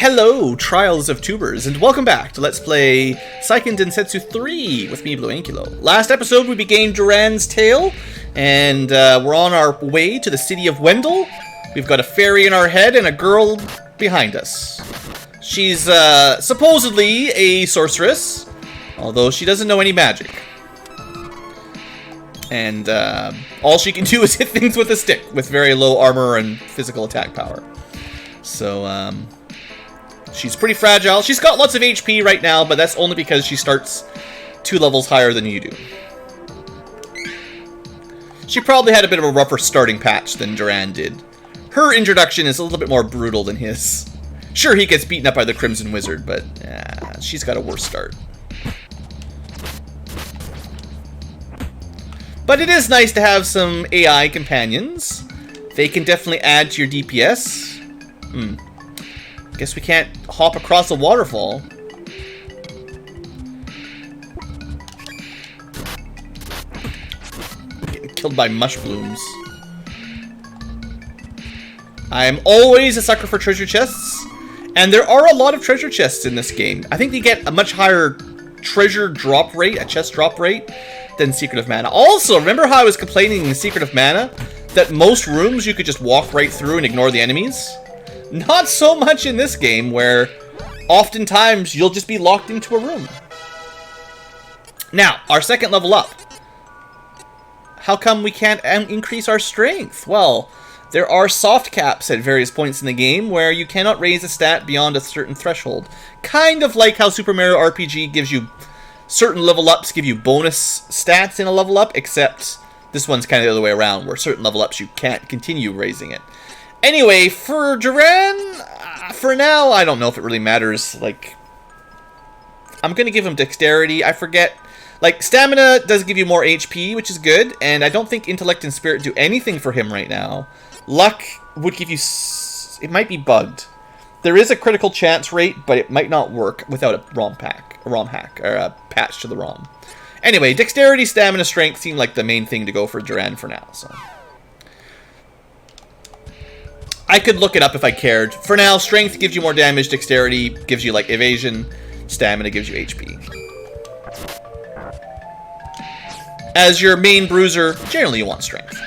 Hello, Trials of Tubers, and welcome back to Let's Play Seiken Densetsu 3 with me, Blue Ankylo. Last episode, we began Duran's tale, and we're on our way to the city of Wendell. We've got a fairy in our head and a girl behind us. She's supposedly a sorceress, although she doesn't know any magic. And all she can do is hit things with a stick, with very low armor and physical attack power. So, she's pretty fragile. She's got lots of HP right now, but that's only because she starts 2 levels higher than you do. She probably had a bit of a rougher starting patch than Duran did. Her introduction is a little bit more brutal than his. Sure, he gets beaten up by the Crimson Wizard, but she's got a worse start. But it is nice to have some AI companions. They can definitely add to your DPS. Guess we can't hop across a waterfall. Getting killed by mush blooms. I'm always a sucker for treasure chests. And there are a lot of treasure chests in this game. I think they get a much higher treasure drop rate, a chest drop rate, than Secret of Mana. Also, remember how I was complaining in Secret of Mana that most rooms you could just walk right through and ignore the enemies? Not so much in this game, where oftentimes you'll just be locked into a room. Now, our second level up. How come we can't increase our strength? Well, there are soft caps at various points in the game where you cannot raise a stat beyond a certain threshold. Kind of like how Super Mario RPG gives you certain level ups, give you bonus stats in a level up, except this one's kind of the other way around, where certain level ups you can't continue raising it. Anyway, for Duran, for now, I don't know if it really matters. Like, I'm going to give him Dexterity. I forget. Like, Stamina does give you more HP, which is good. And I don't think Intellect and Spirit do anything for him right now. Luck would give you... It might be bugged. There is a critical chance rate, but it might not work without a ROM hack, or a patch to the ROM. Anyway, Dexterity, Stamina, Strength seem like the main thing to go for Duran for now, so... I could look it up if I cared. For now, Strength gives you more damage, Dexterity gives you, like, Evasion, Stamina gives you HP. As your main bruiser, generally you want Strength.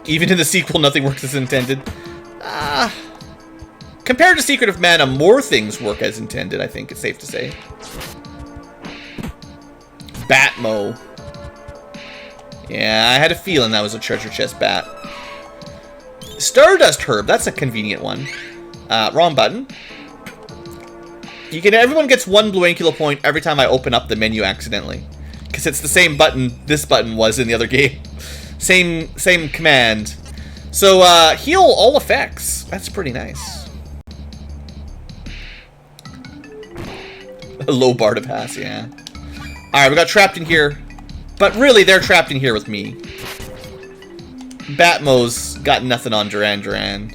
Even in the sequel, nothing works as intended. Compared to Secret of Mana, more things work as intended, I think it's safe to say. Batmo. Yeah, I had a feeling that was a treasure chest bat. Stardust Herb, that's a convenient one. Wrong button. Everyone gets 1 Blue Ankylo point every time I open up the menu accidentally. Because it's the same button this button was in the other game. Same command. So, heal all effects. That's pretty nice. A low bar to pass, yeah. Alright, we got trapped in here. But really, they're trapped in here with me. Batmo's got nothing on Duran.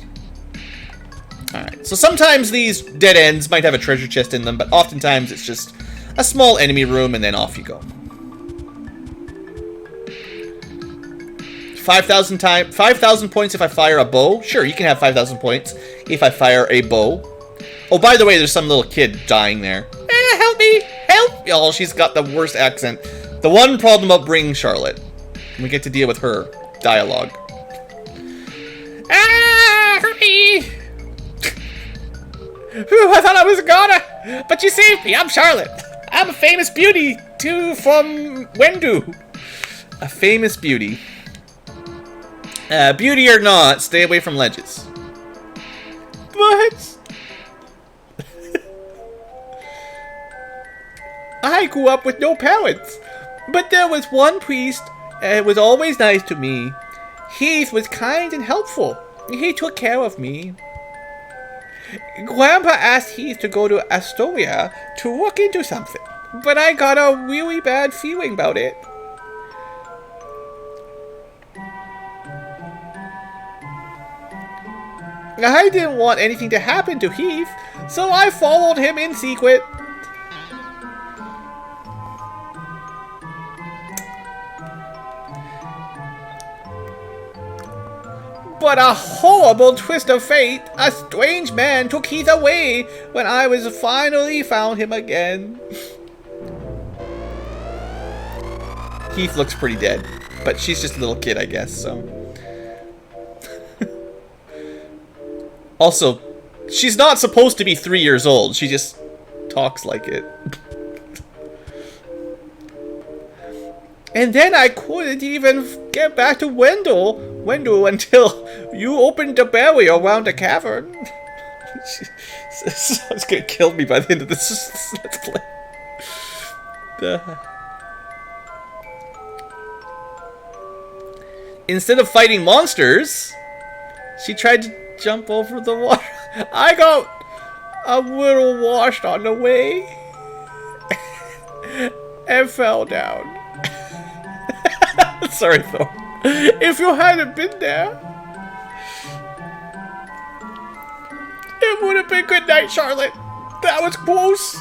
Alright, so sometimes these dead ends might have a treasure chest in them, but oftentimes it's just a small enemy room and then off you go. 5,000 points if I fire a bow. Sure, you can have 5,000 points if I fire a bow. Oh, by the way, there's some little kid dying there. Help me! Help! Oh, she's got the worst accent. The one problem about bringing Charlotte. We get to deal with her dialogue. Hurt me! Whew, I thought I was gonna, but you saved me. I'm Charlotte. I'm a famous beauty, too, from Wendu. A famous beauty. Beauty or not, stay away from ledges. But... I grew up with no parents. But there was one priest, and was always nice to me. He was kind and helpful. He took care of me. Grandpa asked Heath to go to Astoria to look into something, but I got a really bad feeling about it. I didn't want anything to happen to Heath, so I followed him in secret. But a horrible twist of fate, a strange man took Keith away when I was finally found him again. Keith looks pretty dead, but she's just a little kid, I guess, so. Also, she's not supposed to be 3 years old, she just talks like it. And then I couldn't even get back to Wendell until you opened the barrier around the cavern. It's gonna kill me by the end of this let's play. Instead of fighting monsters, she tried to jump over the water. I got a little washed on the way and fell down. Sorry, Thor. If you hadn't been there, it would have been good night, Charlotte. That was close.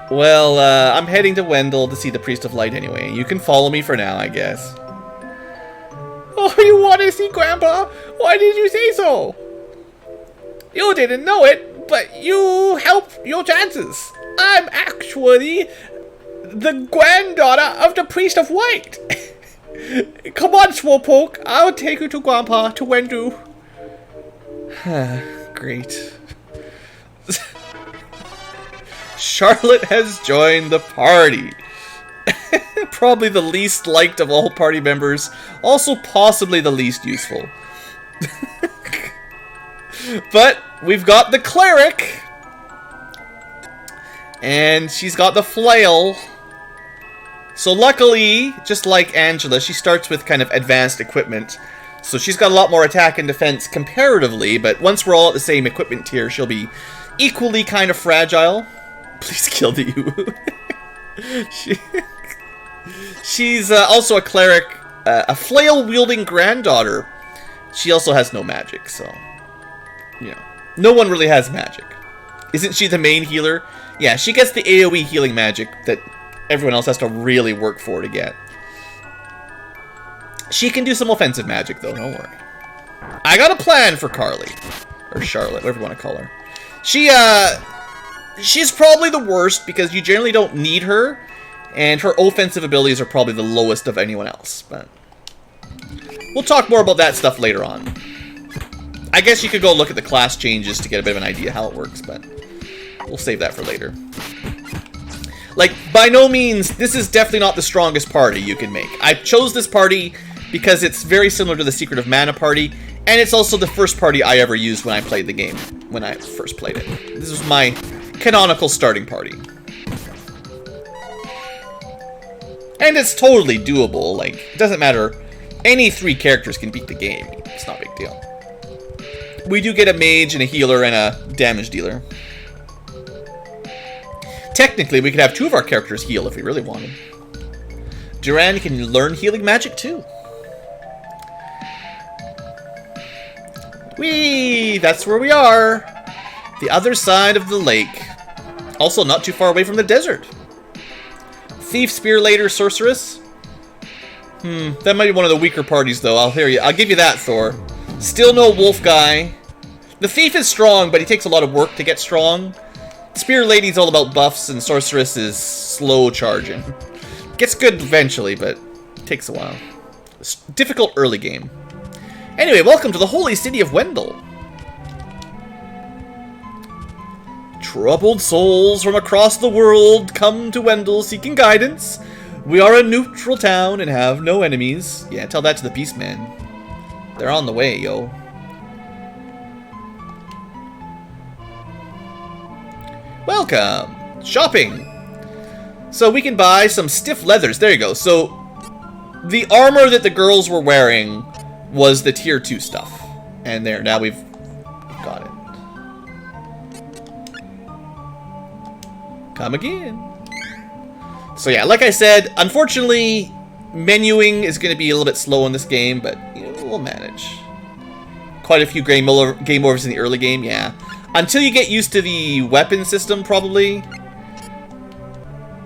Well, I'm heading to Wendell to see the Priest of Light anyway. You can follow me for now, I guess. Oh, you want to see Grandpa? Why did you say so? You didn't know it, but you helped your chances. I'm actually the granddaughter of the Priest of White. Come on, Swopoke. I'll take you to Grandpa, to Wendu. Great. Charlotte has joined the party. Probably the least liked of all party members. Also possibly the least useful. But we've got the Cleric. And she's got the flail. So luckily, just like Angela, she starts with kind of advanced equipment. So she's got a lot more attack and defense comparatively, but once we're all at the same equipment tier, she'll be equally kind of fragile. Please kill the Yu. She's also a cleric, a flail-wielding granddaughter. She also has no magic, so, you know, no one really has magic. Isn't she the main healer? Yeah, she gets the AoE healing magic that everyone else has to really work for to get. She can do some offensive magic, though, don't worry. I got a plan for Carly. Or Charlotte, whatever you want to call her. She's probably the worst, because you generally don't need her, and her offensive abilities are probably the lowest of anyone else, but we'll talk more about that stuff later on. I guess you could go look at the class changes to get a bit of an idea how it works, but we'll save that for later. Like, by no means, this is definitely not the strongest party you can make. I chose this party because it's very similar to the Secret of Mana party, and it's also the first party I ever used when I played the game, when I first played it. This was my canonical starting party. And it's totally doable, like, it doesn't matter. Any 3 characters can beat the game. It's not a big deal. We do get a mage and a healer and a damage dealer. Technically, we could have 2 of our characters heal if we really wanted. Duran can learn healing magic too. Whee! That's where we are. The other side of the lake. Also not too far away from the desert. Thief, Spear Later, Sorceress. That might be one of the weaker parties though, I'll give you that, Thor. Still no wolf guy. The Thief is strong, but he takes a lot of work to get strong. Spear Lady's all about buffs, and Sorceress is slow charging. Gets good eventually, but takes a while. It's a difficult early game. Anyway, welcome to the holy city of Wendell. Troubled souls from across the world come to Wendell seeking guidance. We are a neutral town and have no enemies. Yeah, tell that to the Beastmen. They're on the way, yo. Welcome! Shopping! So we can buy some stiff leathers. There you go. So the armor that the girls were wearing was the tier 2 stuff. And there, now we've got it. Come again. So yeah, like I said, unfortunately, menuing is going to be a little bit slow in this game, but you know, we'll manage. Quite a few game overs in the early game, yeah. Until you get used to the weapon system, probably.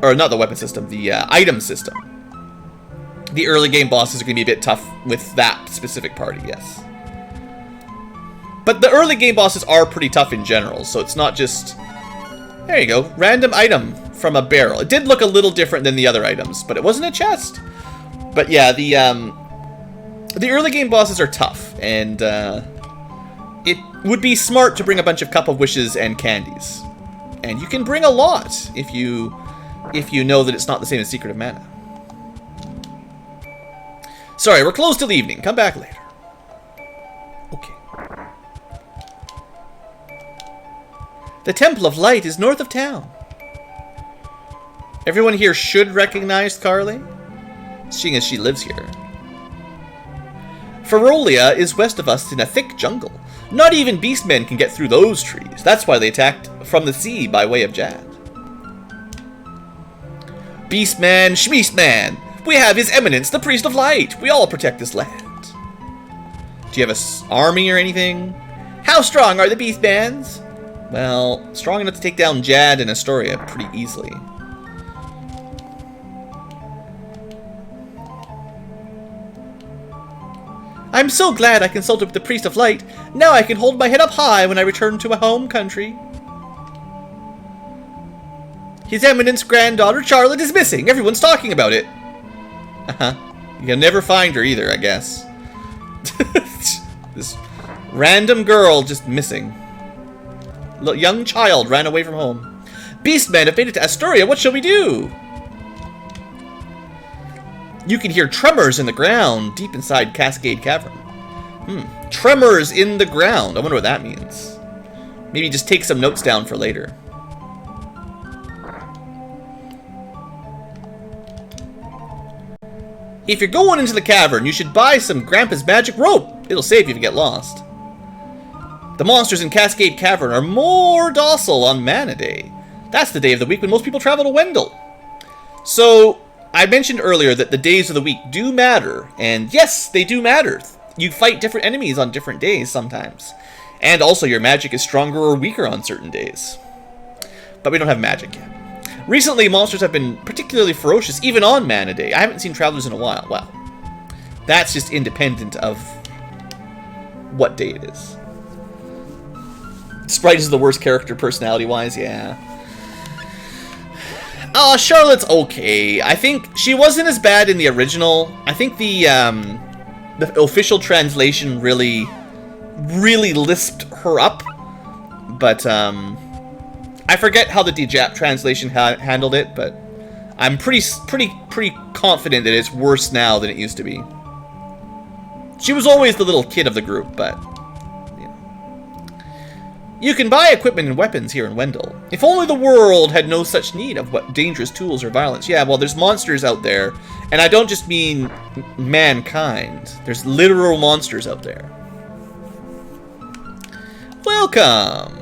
Or not the weapon system, the item system. The early game bosses are going to be a bit tough with that specific party, yes. But the early game bosses are pretty tough in general, so it's not just... There you go. Random item from a barrel. It did look a little different than the other items, but it wasn't a chest. But yeah, the early game bosses are tough, and it would be smart to bring a bunch of Cup of Wishes and candies. And you can bring a lot if you know that it's not the same as Secret of Mana. Sorry, we're closed till evening. Come back later. Okay. The Temple of Light is north of town. Everyone here should recognize Carly, seeing as she lives here. Ferolia is west of us in a thick jungle. Not even beastmen can get through those trees. That's why they attacked from the sea by way of Jad. Beastman, Schmeastman! We have His Eminence, the Priest of Light! We all protect this land. Do you have an army or anything? How strong are the Beastmans? Well, strong enough to take down Jad and Astoria pretty easily. I'm so glad I consulted with the Priest of Light. Now I can hold my head up high when I return to my home country. His Eminence granddaughter Charlotte is missing. Everyone's talking about it. You'll never find her either, I guess. This random girl just missing. Young child ran away from home. Beastmen have made it to Astoria. What shall we do? You can hear tremors in the ground deep inside Cascade Cavern. Tremors in the ground. I wonder what that means. Maybe just take some notes down for later. If you're going into the cavern, you should buy some Grandpa's magic rope. It'll save you if you get lost. The monsters in Cascade Cavern are more docile on Mana Day. That's the day of the week when most people travel to Wendell. So, I mentioned earlier that the days of the week do matter, and yes, they do matter. You fight different enemies on different days sometimes. And also your magic is stronger or weaker on certain days. But we don't have magic yet. Recently, monsters have been particularly ferocious, even on Mana Day. I haven't seen Travelers in a while. Well, that's just independent of what day it is. Sprite is the worst character personality-wise, yeah. Charlotte's okay. I think she wasn't as bad in the original. I think the official translation really lisped her up. But, I forget how the DJAP translation handled it, but I'm pretty confident that it's worse now than it used to be. She was always the little kid of the group, but... You can buy equipment and weapons here in Wendell. If only the world had no such need of what dangerous tools or violence. Yeah, well, there's monsters out there. And I don't just mean mankind. There's literal monsters out there. Welcome!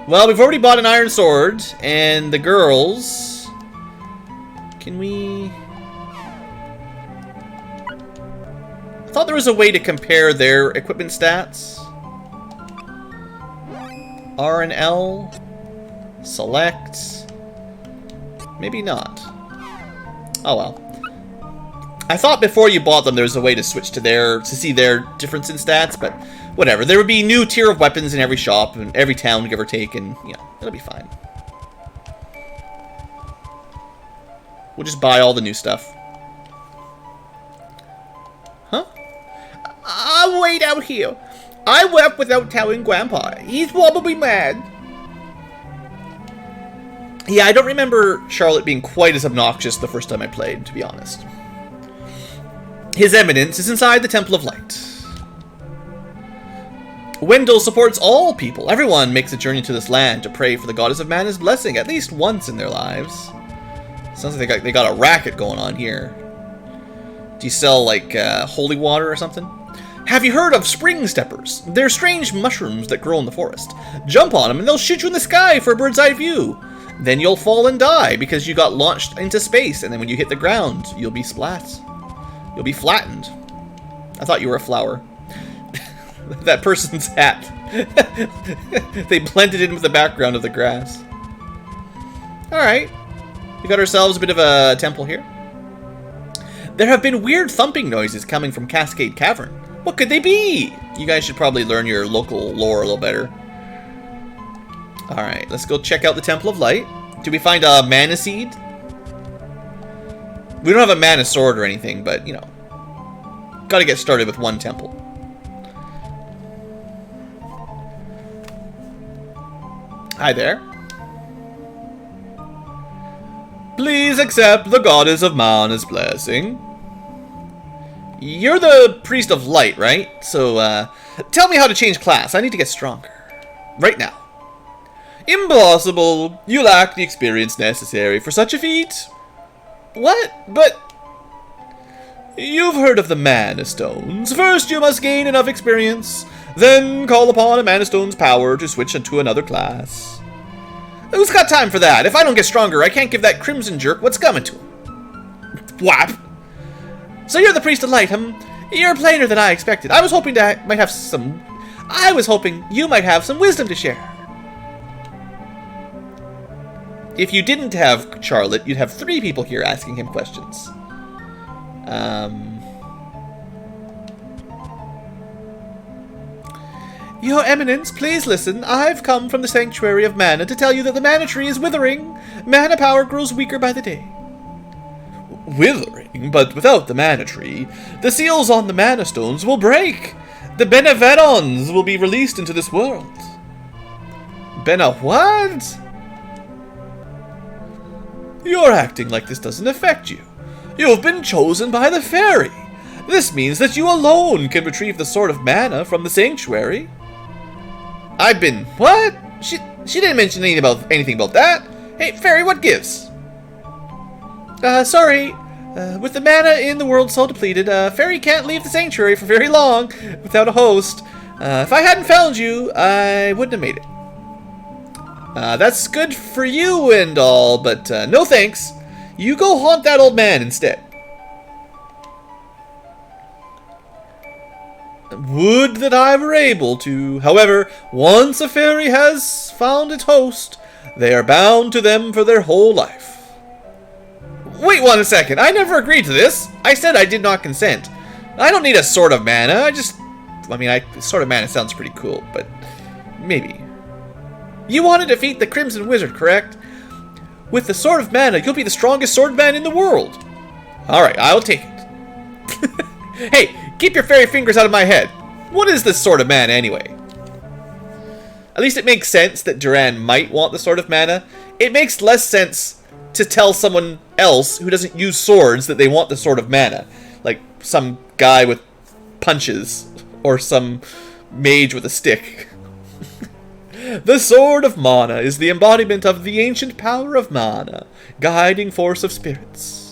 Well, we've already bought an iron sword. And the girls... Can we... I thought there was a way to compare their equipment stats. R and L, select, maybe not. Oh well. I thought before you bought them there was a way to switch to see their difference in stats, but whatever. There would be new tier of weapons in every shop and every town, give or take, and it'll be fine. We'll just buy all the new stuff. Huh? I'll wait out here. I left without telling Grandpa. He's probably mad. Yeah, I don't remember Charlotte being quite as obnoxious the first time I played, to be honest. His Eminence is inside the Temple of Light. Wendell supports all people. Everyone makes a journey to this land to pray for the Goddess of Mana's blessing at least once in their lives. Sounds like they got a racket going on here. Do you sell, like, holy water or something? Have you heard of spring steppers? They're strange mushrooms that grow in the forest. Jump on them and they'll shoot you in the sky for a bird's eye view. Then you'll fall and die because you got launched into space, and then when you hit the ground, you'll be splat. You'll be flattened. I thought you were a flower. That person's hat. They blended in with the background of the grass. Alright. We got ourselves a bit of a temple here. There have been weird thumping noises coming from Cascade Cavern. What could they be? You guys should probably learn your local lore a little better. Alright, let's go check out the Temple of Light. Do we find a mana seed? We don't have a mana sword or anything, but, you know, gotta get started with one temple. Hi there. Please accept the Goddess of Mana's blessing. You're the Priest of Light, right? So, tell me how to change class. I need to get stronger. Right now. Impossible. You lack the experience necessary for such a feat. What? But... You've heard of the Mana Stones. First, you must gain enough experience. Then, call upon a Mana Stone's power to switch into another class. Who's got time for that? If I don't get stronger, I can't give that Crimson jerk what's coming to him. Whap! So you're the Priest of Light, You're plainer than I expected. I was hoping you might have some wisdom to share. If you didn't have Charlotte, you'd have 3 people here asking him questions. Your Eminence, please listen. I've come from the Sanctuary of Mana to tell you that the Mana Tree is withering. Mana power grows weaker by the day. Withering? But without the Mana Tree, the seals on the Mana Stones will break. The Beneverons will be released into this world. What? You're acting like this doesn't affect you. You've been chosen by the fairy. This means that you alone can retrieve the Sword of Mana from the Sanctuary. I've been... What? She didn't mention anything about that. Hey, fairy, what gives? Sorry. With the mana in the world so depleted, fairy can't leave the Sanctuary for very long without a host. If I hadn't found you, I wouldn't have made it. That's good for you and all, but no thanks. You go haunt that old man instead. Would that I were able to. However, once a fairy has found its host, they are bound to them for their whole life. Wait 1 second. I never agreed to this. I said I did not consent. I don't need a Sword of Mana. Sword of Mana sounds pretty cool, but maybe. You want to defeat the Crimson Wizard, correct? With the Sword of Mana, you'll be the strongest swordman in the world. Alright, I'll take it. Hey, keep your fairy fingers out of my head. What is this Sword of Mana, anyway? At least it makes sense that Duran might want the Sword of Mana. It makes less sense to tell someone else who doesn't use swords that they want the Sword of Mana. Like some guy with punches, or some mage with a stick. The Sword of Mana is the embodiment of the ancient power of Mana, guiding force of spirits.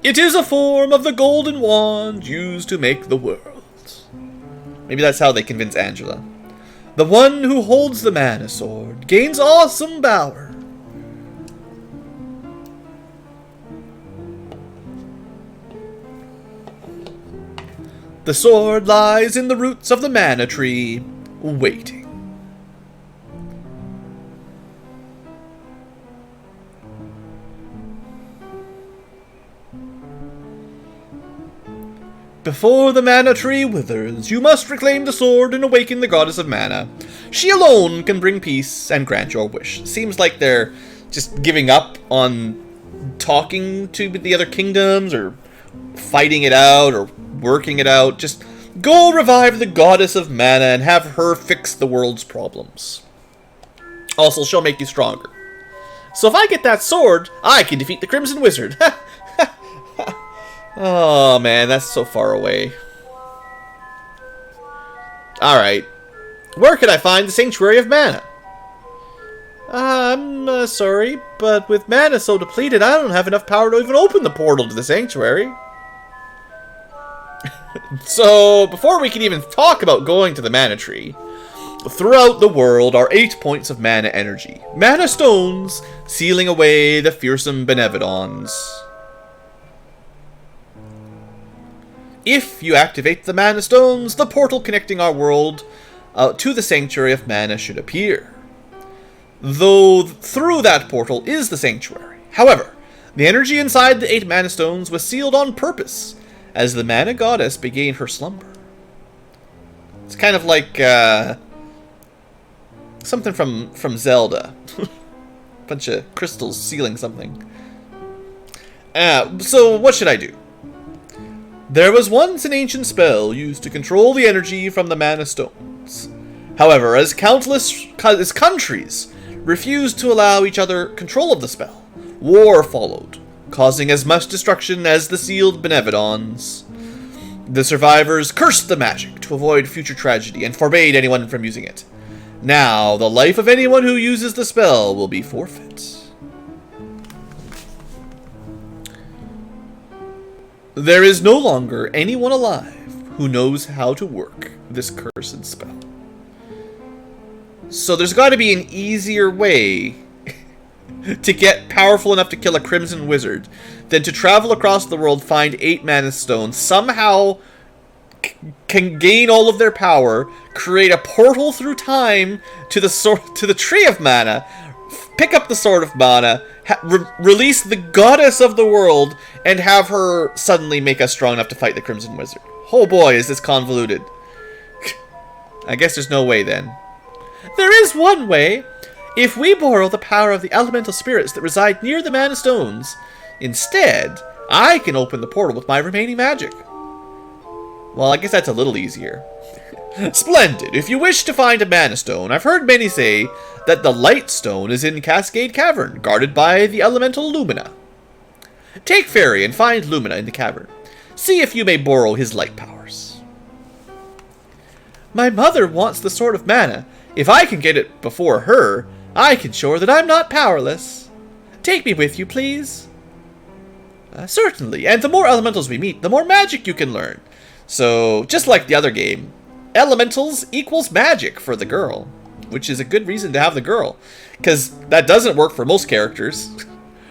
It is a form of the golden wand used to make the world. Maybe that's how they convince Angela. The one who holds the Mana Sword gains awesome power. The sword lies in the roots of the Mana Tree, waiting. Before the Mana Tree withers, you must reclaim the sword and awaken the Goddess of Mana. She alone can bring peace and grant your wish. Seems like they're just giving up on talking to the other kingdoms, or fighting it out, or working it out. Just go revive the Goddess of Mana and have her fix the world's problems. Also, she'll make you stronger. So if I get that sword, I can defeat the Crimson Wizard. Oh man, that's so far away. Alright. Where can I find the Sanctuary of Mana? I'm sorry, but with mana so depleted, I don't have enough power to even open the portal to the Sanctuary. So, before we can even talk about going to the Mana Tree, throughout the world are 8 points of mana energy. Mana stones, sealing away the fearsome Benevolons. If you activate the Mana Stones, the portal connecting our world to the Sanctuary of Mana should appear. Though through that portal is the Sanctuary. However, the energy inside the 8 mana stones was sealed on purpose, as the mana goddess began her slumber. It's kind of like something from Zelda. Bunch of crystals sealing something. So what should I do? There was once an ancient spell used to control the energy from the mana stones. However, as countless countries refused to allow each other control of the spell, war followed, causing as much destruction as the sealed Benevodons. The survivors cursed the magic to avoid future tragedy and forbade anyone from using it. Now, the life of anyone who uses the spell will be forfeit. There is no longer anyone alive who knows how to work this cursed spell. So there's got to be an easier way to get powerful enough to kill a Crimson Wizard than to travel across the world, find 8 mana stones, somehow can gain all of their power, create a portal through time to the Tree of Mana, pick up the Sword of Mana, release the Goddess of the World, and have her suddenly make us strong enough to fight the Crimson Wizard. Oh boy, is this convoluted. I guess there's no way then. There is one way. If we borrow the power of the elemental spirits that reside near the Mana Stones, instead, I can open the portal with my remaining magic. Well, I guess that's a little easier. Splendid. If you wish to find a Mana Stone, I've heard many say that the Light Stone is in Cascade Cavern, guarded by the elemental Lumina. Take Fairy and find Lumina in the cavern. See if you may borrow his light powers. My mother wants the Sword of Mana. If I can get it before her, I can show her that I'm not powerless. Take me with you, please. Certainly, and the more elementals we meet, the more magic you can learn. So, just like the other game, elementals equals magic for the girl, which is a good reason to have the girl, because that doesn't work for most characters.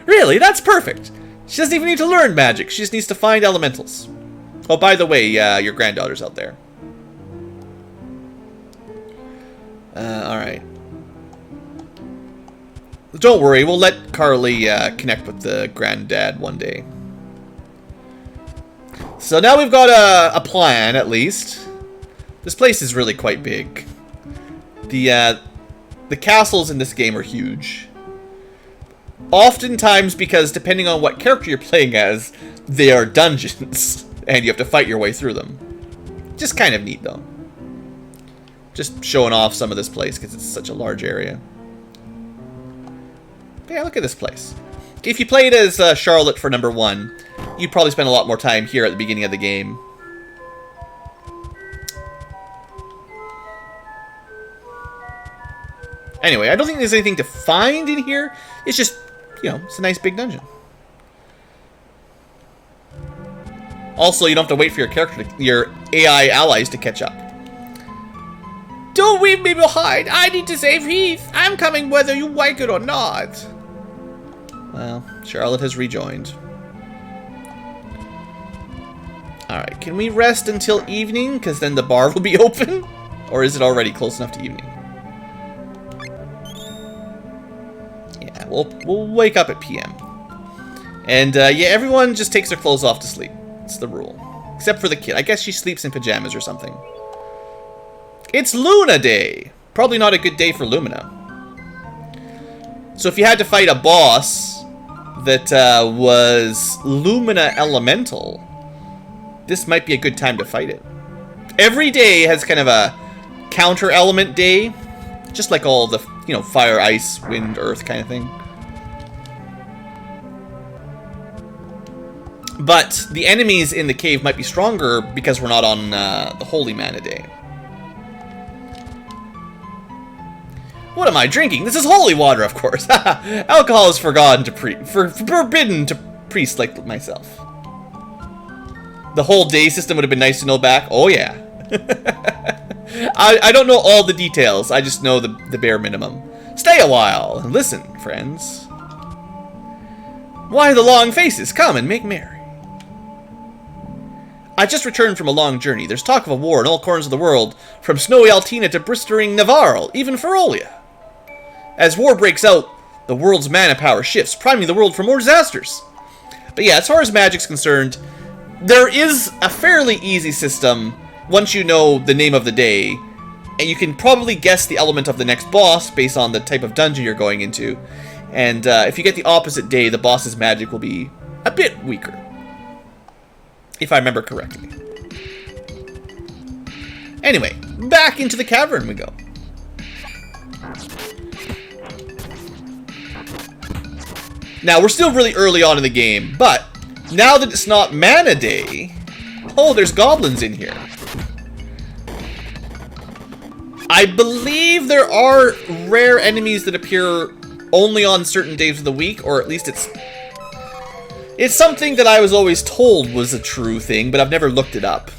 Really, that's perfect. She doesn't even need to learn magic, she just needs to find elementals. Oh, by the way, your granddaughter's out there. Alright. Don't worry, we'll let Carly connect with the granddad one day. So now we've got a plan, at least. This place is really quite big. The castles in this game are huge. Oftentimes because, depending on what character you're playing as, they are dungeons. And you have to fight your way through them. Just kind of neat, though. Just showing off some of this place, because it's such a large area. But yeah, look at this place. If you played as Charlotte for number 1, you'd probably spend a lot more time here at the beginning of the game. Anyway, I don't think there's anything to find in here. It's just, you know, it's a nice big dungeon. Also, you don't have to wait for your AI allies to catch up. Don't leave me behind! I need to save Heath! I'm coming whether you like it or not! Well, Charlotte has rejoined. Alright, can we rest until evening? Because then the bar will be open? Or is it already close enough to evening? Yeah, we'll wake up at PM. And, yeah, everyone just takes their clothes off to sleep. It's the rule. Except for the kid. I guess she sleeps in pajamas or something. It's Luna Day! Probably not a good day for Lumina. So if you had to fight a boss that was Lumina Elemental, this might be a good time to fight it. Every day has kind of a counter-element day. Just like all the, you know, fire, ice, wind, earth kind of thing. But the enemies in the cave might be stronger because we're not on the Holy Mana Day. What am I drinking? This is holy water, of course. Alcohol is forbidden to priests like myself. The whole day system would have been nice to know back. Oh, yeah. I don't know all the details. I just know the bare minimum. Stay a while and listen, friends. Why the long faces? Come and make merry. I just returned from a long journey. There's talk of a war in all corners of the world, from snowy Altina to blistering Navarre, even Ferolia. As war breaks out, The world's mana power shifts, priming the world for more disasters. But yeah, as far as magic's concerned, there is a fairly easy system once you know the name of the day, and you can probably guess the element of the next boss based on the type of dungeon you're going into. And if you get the opposite day, the boss's magic will be a bit weaker, if I remember correctly. Anyway, back into the cavern we go. Now, we're still really early on in the game, but now that it's not mana day... Oh, there's goblins in here. I believe there are rare enemies that appear only on certain days of the week, or at least it's something that I was always told was a true thing, but I've never looked it up.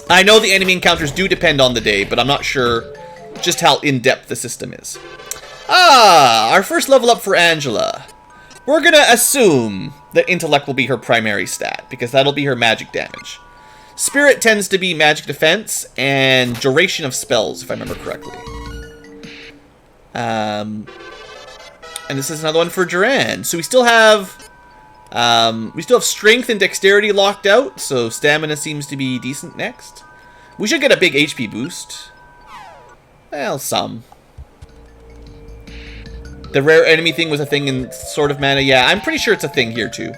I know the enemy encounters do depend on the day, but I'm not sure just how in-depth the system is. Ah, our first level up for Angela. We're gonna assume that intellect will be her primary stat, because that'll be her magic damage. Spirit tends to be magic defense and duration of spells, if I remember correctly. And this is another one for Duran. So we still have strength and dexterity locked out, so stamina seems to be decent next. We should get a big HP boost. Well, some. The rare enemy thing was a thing in Sword of Mana. Yeah, I'm pretty sure it's a thing here too.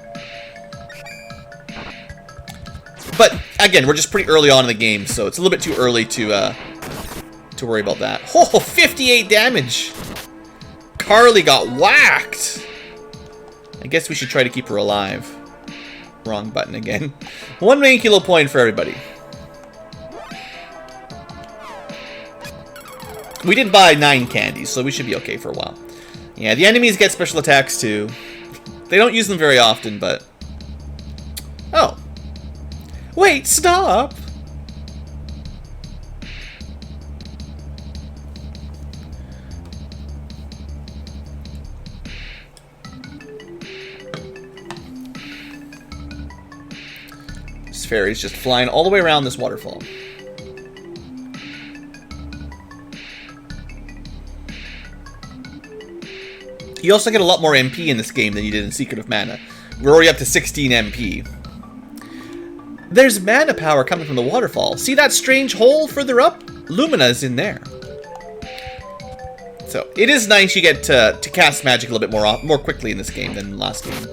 But again, we're just pretty early on in the game, so it's a little bit too early to worry about that. Oh, 58 damage! Carly got whacked! I guess we should try to keep her alive. Wrong button again. 1 main kilo point for everybody. We did buy 9 candies, so we should be okay for a while. Yeah, the enemies get special attacks too. They don't use them very often, but... Oh. Wait, stop! This fairy's just flying all the way around this waterfall. You also get a lot more MP in this game than you did in Secret of Mana. We're already up to 16 MP. There's mana power coming from the waterfall. See that strange hole further up? Lumina's in there. So, it is nice you get to cast magic a little bit more quickly in this game than last game.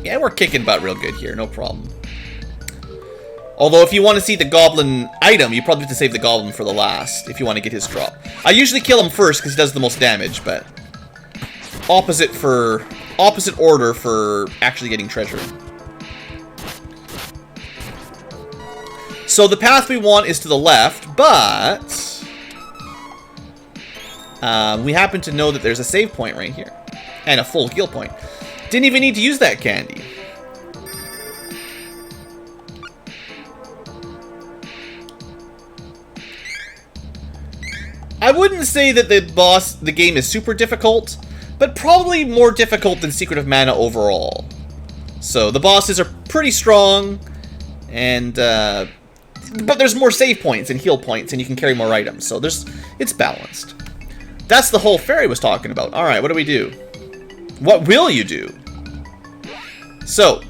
Yeah, we're kicking butt real good here, no problem. Although, if you want to see the goblin item, you probably have to save the goblin for the last, if you want to get his drop. I usually kill him first, because he does the most damage, but... Opposite order for actually getting treasure. So, the path we want is to the left, but... we happen to know that there's a save point right here. And a full heal point. Didn't even need to use that candy. I wouldn't say that the game is super difficult, but probably more difficult than Secret of Mana overall. So the bosses are pretty strong, and but there's more save points and heal points, and you can carry more items. So it's balanced. That's the whole fairy was talking about. All right, what do we do? What will you do? So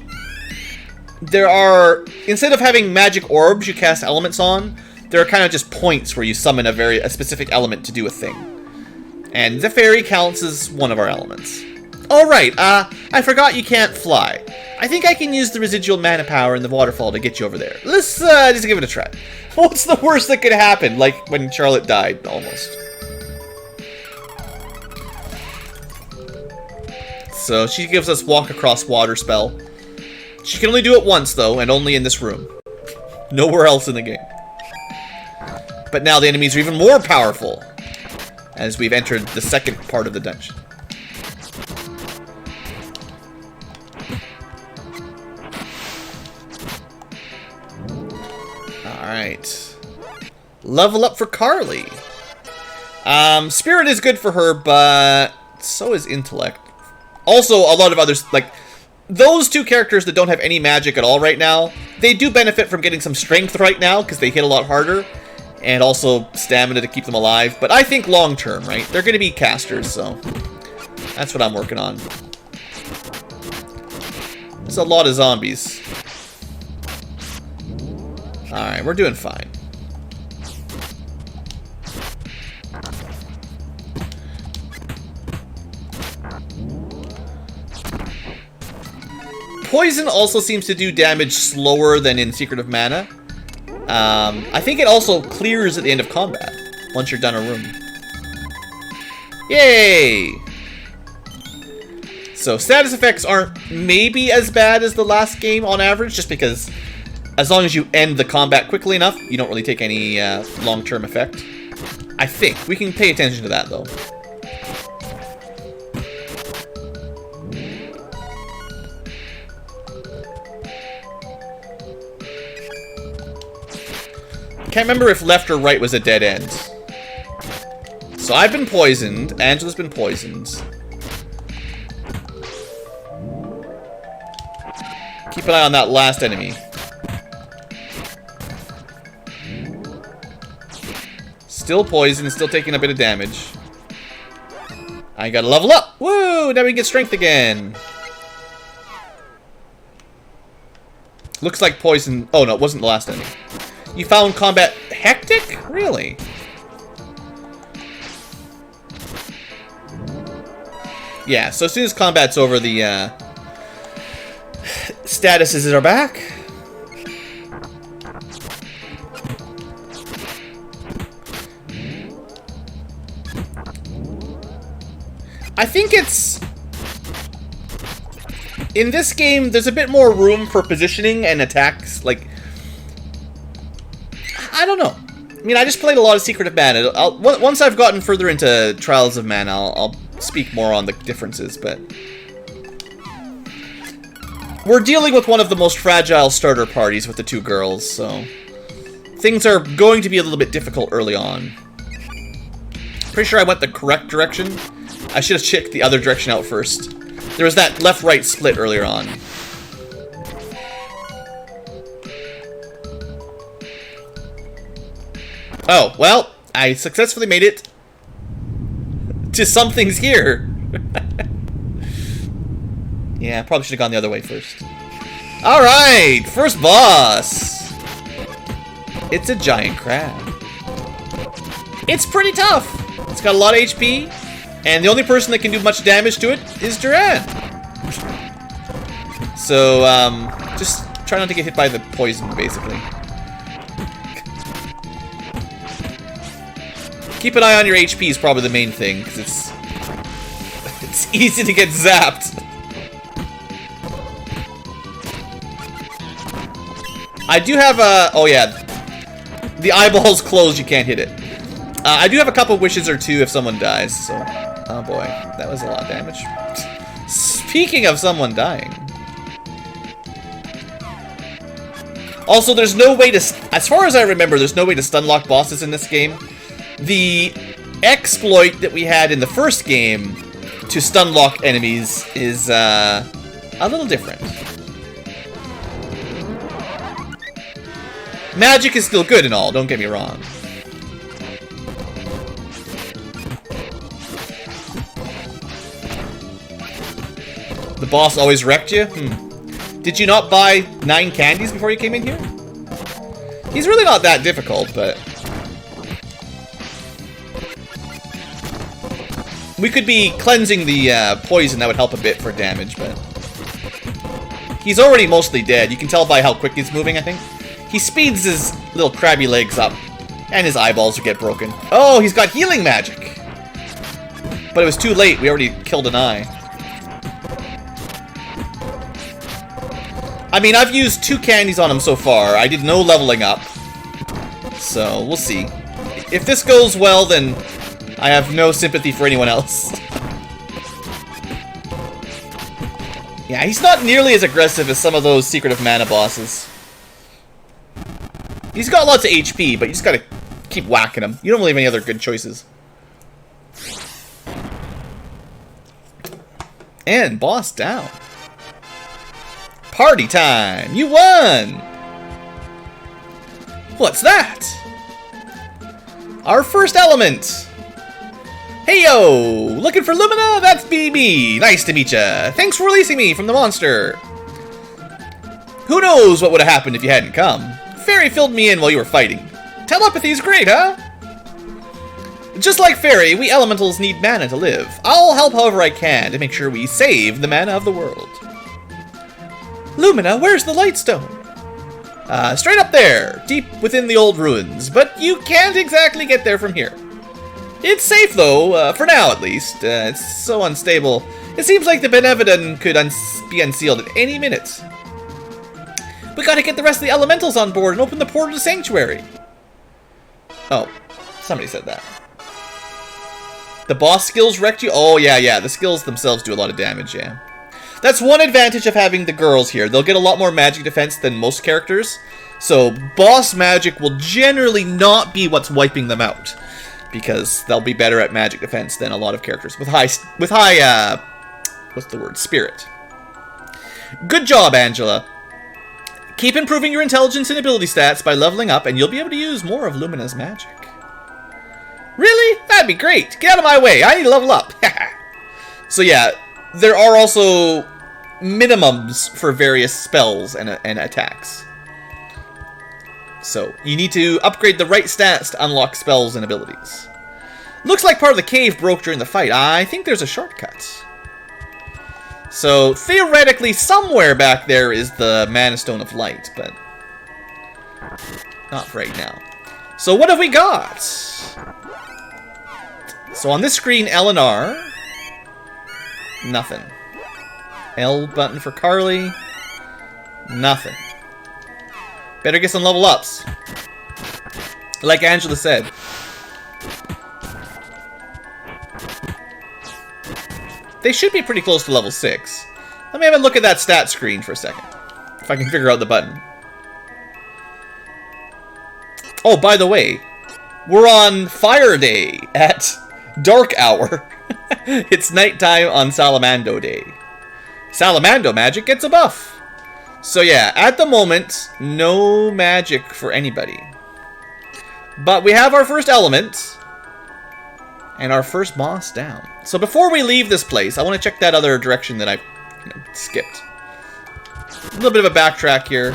there are, instead of having magic orbs you cast elements on, there are kind of just points where you summon a specific element to do a thing. And the fairy counts as one of our elements. Alright, I forgot you can't fly. I think I can use the residual mana power in the waterfall to get you over there. Let's just give it a try. What's the worst that could happen? Like when Charlotte died, almost. So she gives us walk across water spell. She can only do it once though, and only in this room. Nowhere else in the game. But now the enemies are even more powerful, as we've entered the second part of the dungeon. Alright. Level up for Carly. Spirit is good for her, but so is intellect. Also, a lot of others, like, those two characters that don't have any magic at all right now, they do benefit from getting some strength right now because they hit a lot harder, and also stamina to keep them alive. But I think long term, right? They're going to be casters, so that's what I'm working on. There's a lot of zombies. Alright, we're doing fine. Poison also seems to do damage slower than in Secret of Mana. I think it also clears at the end of combat, once you're done a room. Yay! So status effects aren't maybe as bad as the last game on average, just because as long as you end the combat quickly enough, you don't really take any long-term effect. I think. We can pay attention to that, though. Can't remember if left or right was a dead end. So I've been poisoned. Angela's been poisoned. Keep an eye on that last enemy. Still poisoned, still taking a bit of damage. I gotta level up! Woo! Now we get strength again. Looks like poison... Oh no, it wasn't the last enemy. You found combat hectic? Really? Yeah, so as soon as combat's over, the statuses are back. I think it's... In this game, there's a bit more room for positioning and attacks, like... I don't know. I mean, I just played a lot of Secret of Mana. Once I've gotten further into Trials of Mana, I'll speak more on the differences, but... We're dealing with one of the most fragile starter parties with the two girls, so... Things are going to be a little bit difficult early on. Pretty sure I went the correct direction. I should have checked the other direction out first. There was that left-right split earlier on. Oh, well, I successfully made it to something's here. Yeah, probably should have gone the other way first. Alright, first boss. It's a giant crab. It's pretty tough. It's got a lot of HP, and the only person that can do much damage to it is Duran. So, just try not to get hit by the poison, basically. Keep an eye on your HP is probably the main thing, because it's easy to get zapped. I do have a... Oh yeah, the eyeball's closed, you can't hit it. I do have a couple wishes or two if someone dies, so... Oh boy, that was a lot of damage. Speaking of someone dying... Also, there's no way to... As far as I remember, there's no way to stunlock bosses in this game. The exploit that we had in the first game to stunlock enemies is a little different. Magic is still good and all, don't get me wrong. The boss always wrecked you? Did you not buy 9 candies before you came in here? He's really not that difficult, but... We could be cleansing the poison, that would help a bit for damage, but... He's already mostly dead. You can tell by how quick he's moving, I think. He speeds his little crabby legs up, and his eyeballs will get broken. Oh, he's got healing magic! But it was too late, we already killed an eye. I mean, I've used 2 candies on him so far. I did no leveling up. So, we'll see. If this goes well, then I have no sympathy for anyone else. Yeah, he's not nearly as aggressive as some of those Secret of Mana bosses. He's got lots of HP, but you just gotta keep whacking him. You don't really have any other good choices. And boss down. Party time! You won! What's that? Our first element! Hey yo! Looking for Lumina? That's BB! Nice to meet ya! Thanks for releasing me from the monster! Who knows what would have happened if you hadn't come? Fairy filled me in while you were fighting. Telepathy's great, huh? Just like Fairy, we elementals need mana to live. I'll help however I can to make sure we save the mana of the world. Lumina, where's the Lightstone? Straight up there, deep within the old ruins, but you can't exactly get there from here. It's safe though, for now at least. It's so unstable. It seems like the Benevolent could be unsealed at any minute. We gotta get the rest of the elementals on board and open the portal to Sanctuary. Oh, somebody said that. The boss skills wrecked you? Oh, yeah, the skills themselves do a lot of damage, yeah. That's one advantage of having the girls here. They'll get a lot more magic defense than most characters. So, boss magic will generally not be what's wiping them out. Because they'll be better at magic defense than a lot of characters with high, what's the word? Spirit. Good job, Angela. Keep improving your intelligence and ability stats by leveling up, and you'll be able to use more of Lumina's magic. Really? That'd be great. Get out of my way. I need to level up. So yeah, there are also minimums for various spells and attacks. So you need to upgrade the right stats to unlock spells and abilities. Looks like part of the cave broke during the fight. I think there's a shortcut. So, theoretically, somewhere back there is the Mana Stone of Light, but not right now. So, what have we got? So, on this screen, L and R. Nothing. L button for Carly. Nothing. Better get some level ups. Like Angela said. They should be pretty close to level 6. Let me have a look at that stat screen for a second. If I can figure out the button. Oh, by the way, we're on Fire Day at Dark Hour. It's nighttime on Salamando Day. Salamando magic gets a buff. So yeah, at the moment, no magic for anybody. But we have our first element. And our first boss down. So before we leave this place, I want to check that other direction that I skipped. A little bit of a backtrack here.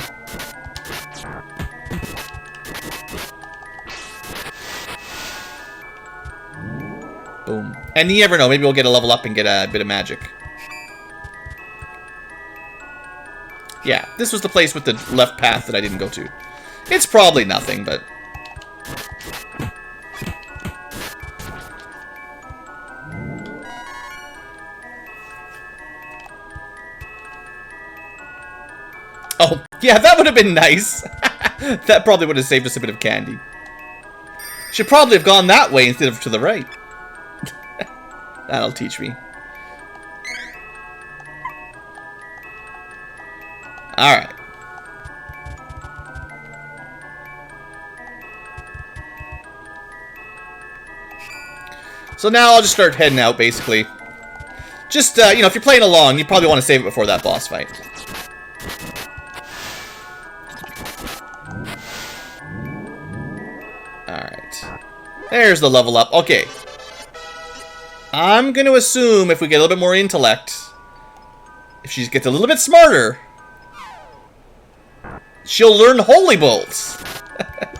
Boom. And you never know, maybe we'll get a level up and get a bit of magic. Yeah, this was the place with the left path that I didn't go to. It's probably nothing, but... Oh, yeah, that would have been nice. That probably would have saved us a bit of candy. Should probably have gone that way instead of to the right. That'll teach me. Alright. So now I'll just start heading out, basically. Just, you know, if you're playing along, you probably want to save it before that boss fight. Alright. There's the level up. Okay. I'm going to assume if we get a little bit more intellect, if she gets a little bit smarter, she'll learn Holy Bolts.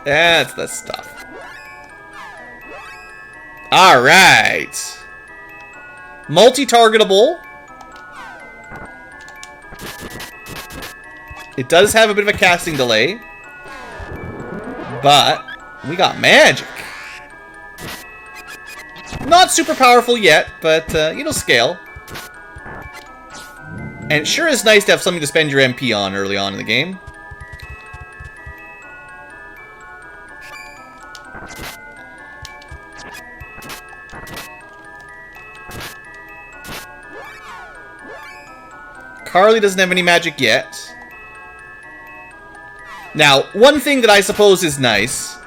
That's the stuff. Alright. Multi-targetable. It does have a bit of a casting delay. But we got magic. Not super powerful yet, but it'll scale. And it sure is nice to have something to spend your MP on early on in the game. Carly doesn't have any magic yet. Now, one thing that I suppose is nice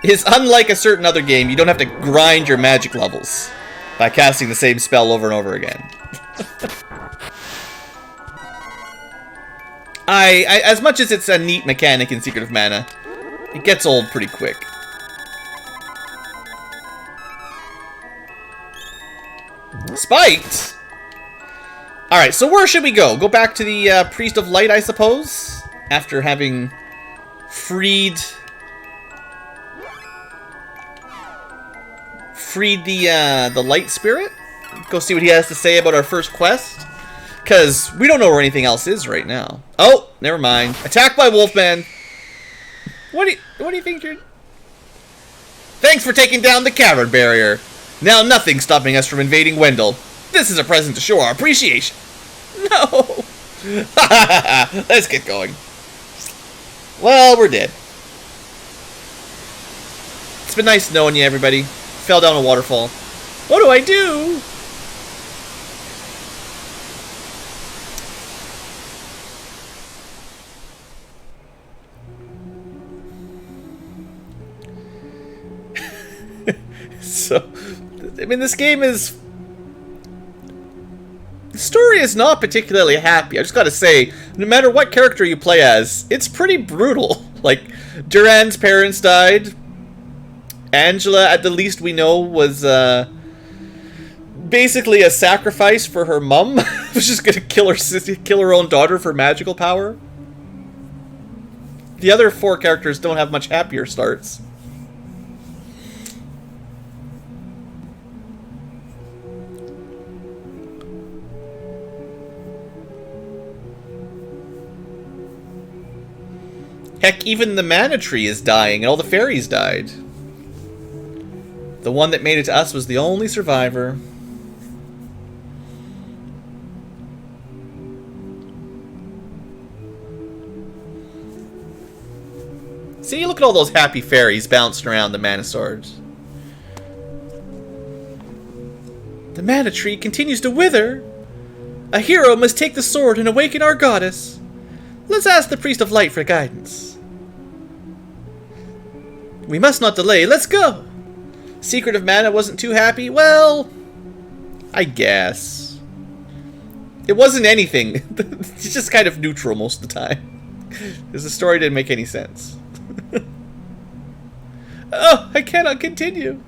is, unlike a certain other game, you don't have to grind your magic levels by casting the same spell over and over again. As much as it's a neat mechanic in Secret of Mana, it gets old pretty quick. Spiked? Alright, so where should we go? Go back to the Priest of Light, I suppose? After having freed the Light Spirit? Go see what he has to say about our first quest? Because we don't know where anything else is right now. Oh, never mind. Attacked by Wolfman. What do you think you're... Thanks for taking down the cavern barrier. Now nothing's stopping us from invading Wendell. This is a present to show our appreciation. No. Let's get going. Well, we're dead. It's been nice knowing you, everybody. Fell down a waterfall. What do I do? So, I mean, this game is... The story is not particularly happy. I just gotta say, no matter what character you play as, it's pretty brutal. Like, Duran's parents died. Angela, at the least we know, was basically a sacrifice for her mum. Was just gonna kill her own daughter for magical power. The other 4 characters don't have much happier starts. Heck, even the mana tree is dying, and all the fairies died. The one that made it to us was the only survivor. See, look at all those happy fairies bouncing around the mana swords. The mana tree continues to wither. A hero must take the sword and awaken our goddess. Let's ask the Priest of Light for guidance. We must not delay. Let's go. Secret of Mana wasn't too happy. Well, I guess. It wasn't anything. It's just kind of neutral most of the time. Because the story didn't make any sense. Oh, I cannot continue.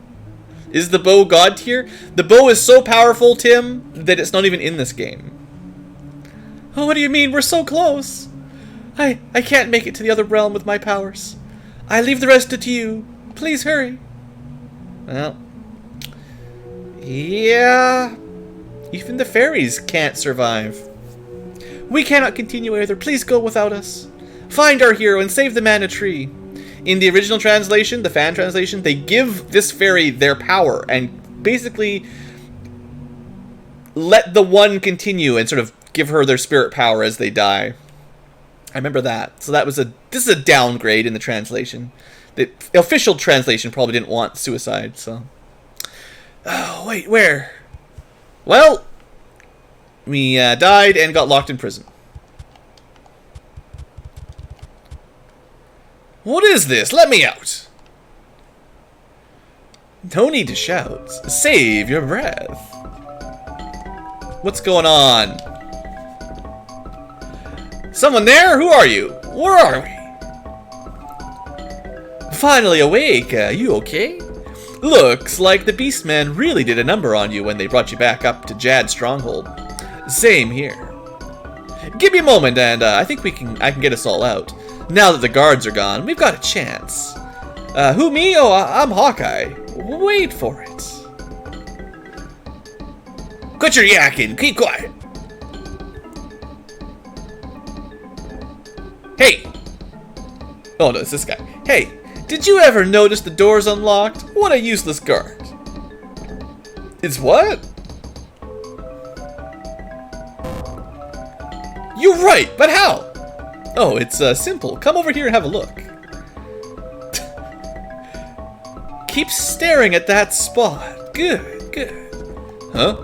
Is the bow god tier? The bow is so powerful, Tim, that it's not even in this game. Oh, what do you mean? We're so close. I can't make it to the other realm with my powers. I leave the rest to you. Please hurry. Well, yeah. Even the fairies can't survive. We cannot continue either. Please go without us. Find our hero and save the mana tree. In the original translation, the fan translation, they give this fairy their power and basically let the one continue and sort of give her their spirit power as they die. I remember that. So this is a downgrade in the translation. The official translation probably didn't want suicide, so. Oh, wait, where? Well, we died and got locked in prison. What is this? Let me out. No need to shout. Save your breath. What's going on? Someone there? Who are you? Where are we? Finally awake. You okay? Looks like the Beastmen really did a number on you when they brought you back up to Jad's stronghold. Same here. Give me a moment and I think I can get us all out. Now that the guards are gone, we've got a chance. Who, me? Oh, I'm Hawkeye. Wait for it. Quit your yakking. Keep quiet. Hey! Oh no, it's this guy. Hey, did you ever notice the door's unlocked? What a useless guard. It's what? You're right, but how? Oh, it's simple. Come over here and have a look. Keep staring at that spot. Good, good. Huh?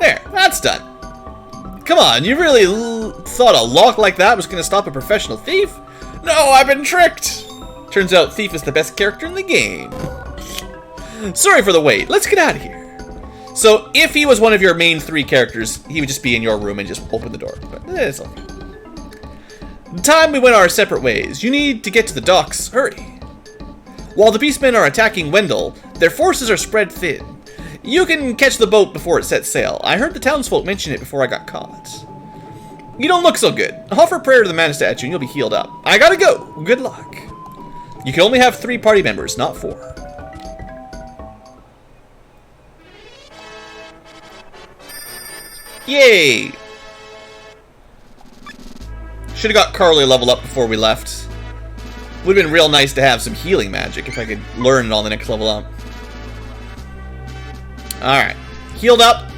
There, that's done. Come on, you really thought a lock like that was going to stop a professional thief? No, I've been tricked! Turns out Thief is the best character in the game. Sorry for the wait, let's get out of here. So if he was one of your main 3 characters, he would just be in your room and just open the door. But it's okay. The time we went our separate ways. You need to get to the docks. Hurry. While the beastmen are attacking Wendell, their forces are spread thin. You can catch the boat before it sets sail. I heard the townsfolk mention it before I got caught. You don't look so good. Offer prayer to the mana statue and you'll be healed up. I gotta go. Good luck. You can only have 3 party members, not 4. Yay! Should have got Carly leveled up before we left. Would have been real nice to have some healing magic if I could learn it on the next level up. Alright. Healed up.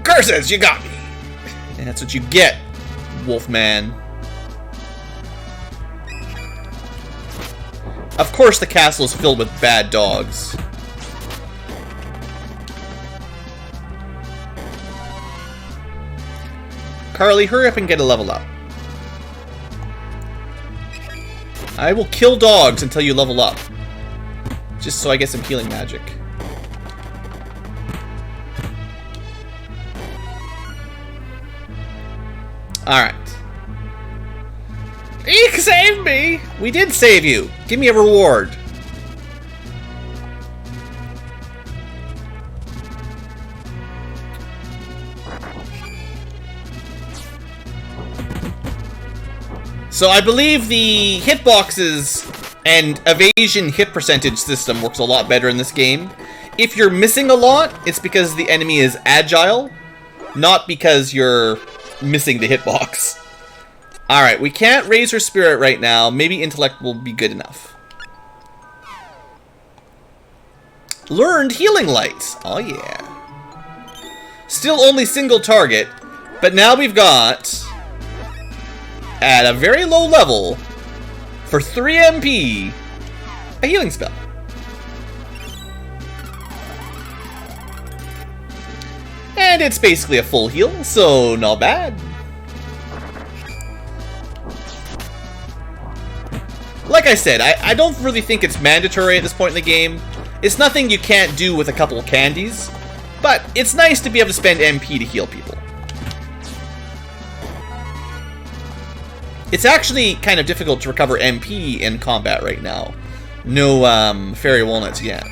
Curses, you got me! And that's what you get, Wolfman. Of course the castle is filled with bad dogs. Carly, hurry up and get a level up. I will kill dogs until you level up. Just so I get some healing magic. Alright. You saved me! We did save you! Give me a reward. So I believe the hitboxes and evasion hit percentage system works a lot better in this game. If you're missing a lot, it's because the enemy is agile, not because you're missing the hitbox. Alright, we can't raise her spirit right now. Maybe intellect will be good enough. Learned healing light. Oh yeah. Still only single target, but now we've got, at a very low level, for 3 MP, a healing spell. And it's basically a full heal, so not bad. Like I said, I don't really think it's mandatory at this point in the game. It's nothing you can't do with a couple of candies, but it's nice to be able to spend MP to heal people. It's actually kind of difficult to recover MP in combat right now. No fairy walnuts yet.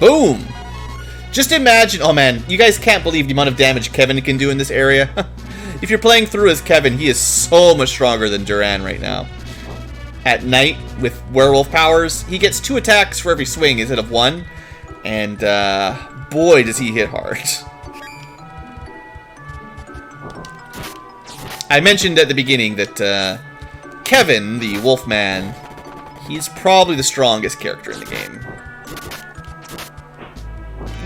Boom! Just imagine, oh man, you guys can't believe the amount of damage Kevin can do in this area. If you're playing through as Kevin, he is so much stronger than Duran right now. At night, with werewolf powers, he gets 2 attacks for every swing instead of 1. And, boy, does he hit hard. I mentioned at the beginning that, Kevin, the Wolfman, he's probably the strongest character in the game.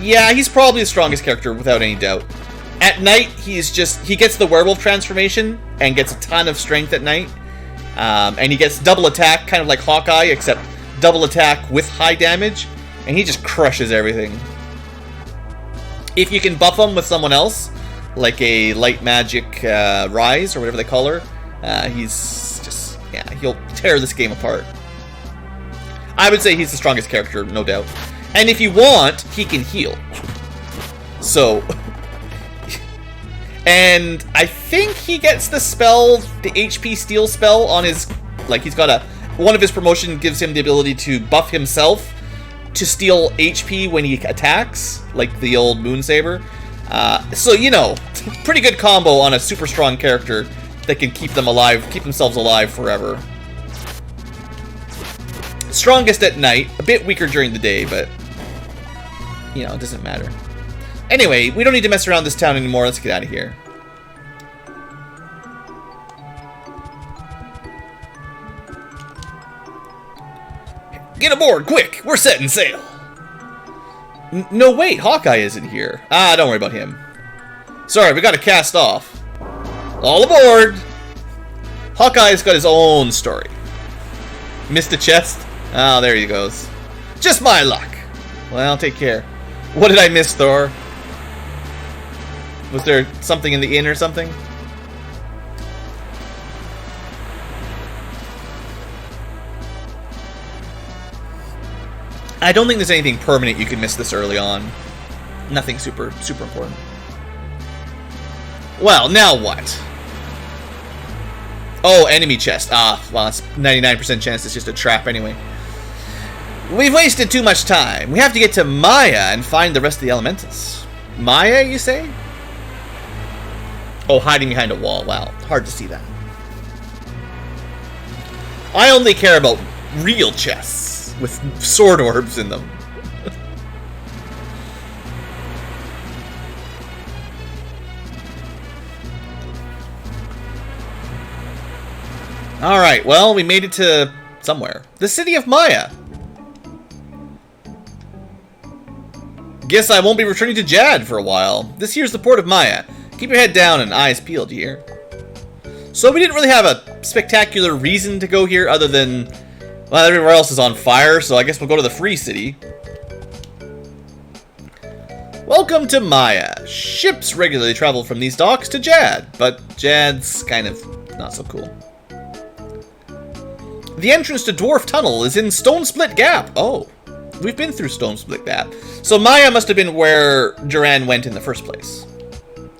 Yeah, he's probably the strongest character without any doubt. At night, he gets the werewolf transformation and gets a ton of strength at night. And he gets double attack, kind of like Hawkeye, except double attack with high damage. And he just crushes everything. If you can buff him with someone else, like a light magic Rise, or whatever they call her, he's just, yeah, he'll tear this game apart. I would say he's the strongest character, no doubt. And if you want, he can heal. So, and I think he gets the spell, the HP steal spell on his, like he's got one of his promotion gives him the ability to buff himself to steal HP when he attacks, like the old Moon Saber. So, you know, pretty good combo on a super strong character that can keep them alive, keep themselves alive forever. Strongest at night, a bit weaker during the day, but, you know, it doesn't matter. Anyway, we don't need to mess around this town anymore. Let's get out of here. Get aboard, quick! We're setting sail! No, wait, Hawkeye isn't here. Ah, don't worry about him. Sorry, we gotta cast off. All aboard! Hawkeye's got his own story. Missed a chest? Oh, there he goes. Just my luck. Well, take care. What did I miss, Thor? Was there something in the inn or something? I don't think there's anything permanent you can miss this early on. Nothing super important. Well, now what? Oh, enemy chest. Ah, well, it's 99% chance it's just a trap anyway. We've wasted too much time. We have to get to Maya and find the rest of the elementals. Maya, you say? Oh, hiding behind a wall. Wow, hard to see that. I only care about real chests with sword orbs in them. Alright, well, we made it to somewhere. The city of Maya. Guess I won't be returning to Jad for a while. This here's the port of Maya. Keep your head down and eyes peeled here. So we didn't really have a spectacular reason to go here other than, well, everywhere else is on fire, so I guess we'll go to the free city. Welcome to Maya. Ships regularly travel from these docks to Jad, but Jad's kind of not so cool. The entrance to Dwarf Tunnel is in Stone Split Gap. Oh, we've been through Stone Split Gap. So Maya must have been where Duran went in the first place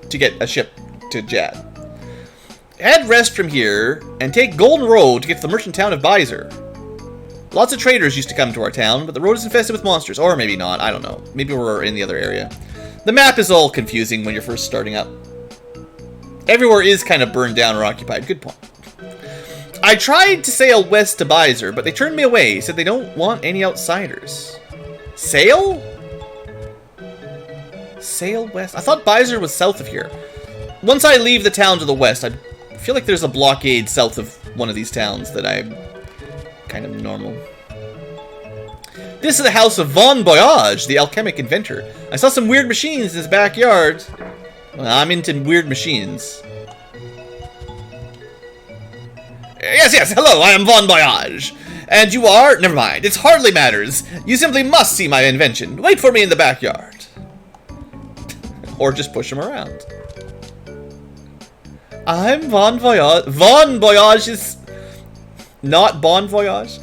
to get a ship to Jad. Head west from here and take Golden Road to get to the merchant town of Byzer. Lots of traders used to come to our town, but the road is infested with monsters. Or maybe not, I don't know. Maybe we're in the other area. The map is all confusing when you're first starting up. Everywhere is kind of burned down or occupied. Good point. I tried to sail west to Byzer, but they turned me away. Said they don't want any outsiders. Sail? Sail west? I thought Byzer was south of here. Once I leave the town to the west, I feel like there's a blockade south of one of these towns that I'm kind of normal. This is the house of Von Boyage, the alchemic inventor. I saw some weird machines in his backyard. Well, I'm into weird machines. Yes, hello, I am Von Boyage. And you are? Never mind, it hardly matters. You simply must see my invention. Wait for me in the backyard. Or just push him around. I'm Von Voyage. Von Voyage is not Bon Voyage.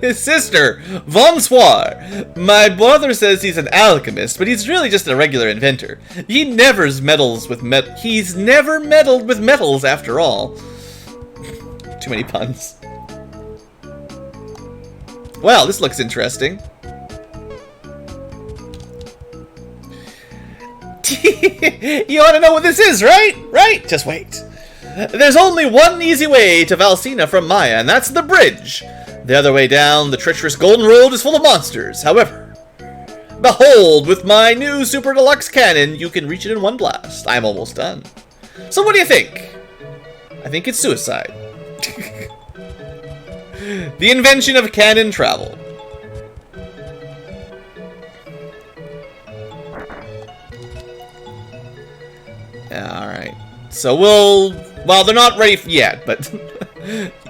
His sister, Von Soir. My brother says he's an alchemist, but he's really just a regular inventor. He never meddles with He's never meddled with metals after all. Too many puns. Well, this looks interesting. You want to know what this is, right? Right? Just wait. There's only one easy way to Valsina from Maya, and that's the bridge. The other way down, the treacherous Golden Road is full of monsters. However, behold, with my new Super Deluxe cannon, you can reach it in one blast. I'm almost done. So what do you think? I think it's suicide. The invention of cannon travel. Alright. So well, they're not ready yet, but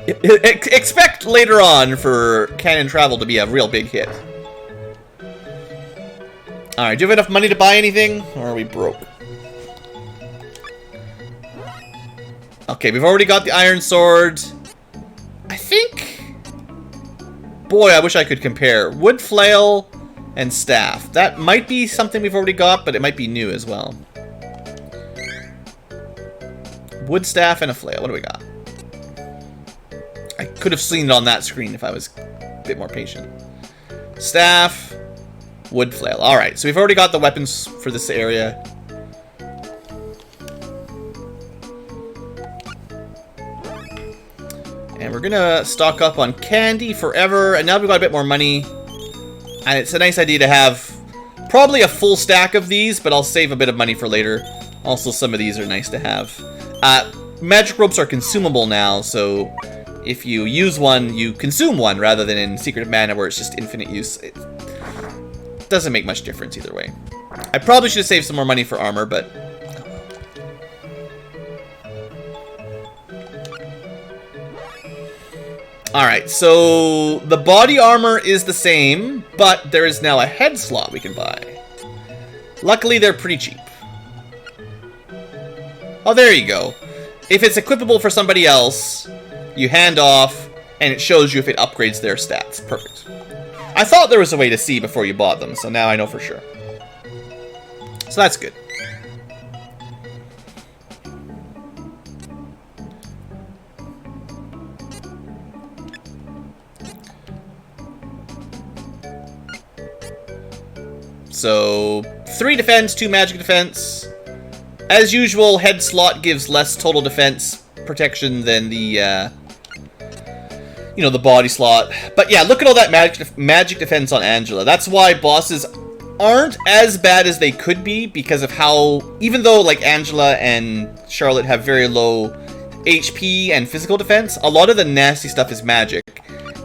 expect later on for cannon travel to be a real big hit. Alright, do you have enough money to buy anything? Or are we broke? Okay, we've already got the iron sword. I think... Boy, I wish I could compare. Wood flail and staff. That might be something we've already got, but it might be new as well. Wood staff and a flail. What do we got? I could have seen it on that screen if I was a bit more patient. Staff, wood flail. Alright, so we've already got the weapons for this area. And we're gonna stock up on candy forever, and now we've got a bit more money. And it's a nice idea to have probably a full stack of these, but I'll save a bit of money for later. Also, some of these are nice to have. Magic ropes are consumable now, so if you use one, you consume one, rather than in Secret of Mana where it's just infinite use. It doesn't make much difference either way. I probably should have saved some more money for armor, but... Alright, so the body armor is the same, but there is now a head slot we can buy. Luckily, they're pretty cheap. Oh, there you go. If it's equipable for somebody else, you hand off, and it shows you if it upgrades their stats. Perfect. I thought there was a way to see before you bought them, so now I know for sure. So that's good. So, 3 defense, 2 magic defense. As usual, head slot gives less total defense protection than the, you know, the body slot. But yeah, look at all that magic defense on Angela. That's why bosses aren't as bad as they could be, because of how, even though, like, Angela and Charlotte have very low HP and physical defense, a lot of the nasty stuff is magic.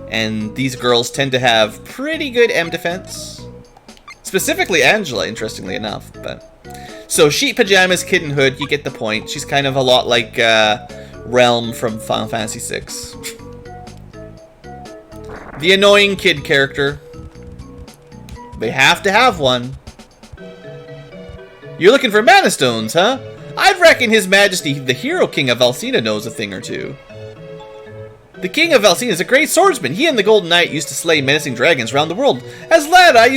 And these girls tend to have pretty good M defense. Specifically Angela, interestingly enough. But so, sheet pajamas, kitten hood, you get the point. She's kind of a lot like Realm from Final Fantasy VI. The annoying kid character. They have to have one. You're looking for mana stones, huh? I'd reckon His Majesty, the Hero King of Valsina, knows a thing or two. The King of Valsina is a great swordsman. He and the Golden Knight used to slay menacing dragons around the world. As a lad, I